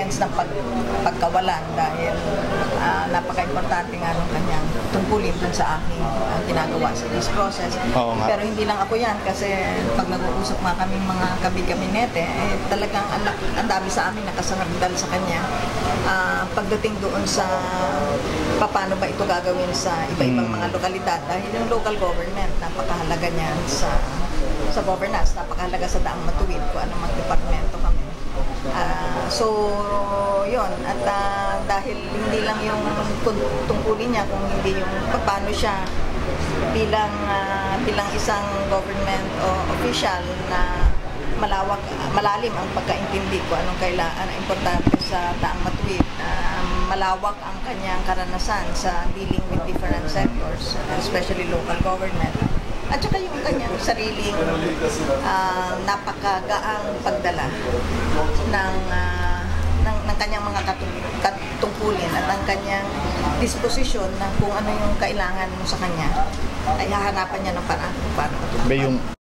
sense ng pagkawalan dahil napaka-importante nga ng kanyang tungkulin dun sa aking ginagawa sa this process. Pero hindi lang ako yan kasi pag nag-uusap nga kaming mga kabinete, talagang ang dami sa amin nakasangandal sa kanya. Pagdating doon sa paano ba ito gagawin sa iba-ibang mga lokalidad dahil yung local government, napakahalaga niyan sa governance, napakahalaga sa Daang Matuwid kung anong mga departamento kami. So, yun. At dahil hindi lang yung tungkulin niya, kung hindi yung paano siya bilang isang government official na malalim ang pagkaintindi ko anong kailangan, importante sa Daang Matuwid. Malawak ang kanyang karanasan sa dealing with different sectors, especially local government. At saka yung kanyang sariling napakagaang pagdala ng kanyang mga katungkulin at ang kanyang disposisyon na kung ano yung kailangan mo sa kanya ay hahanapan niya ng paraan kung paano.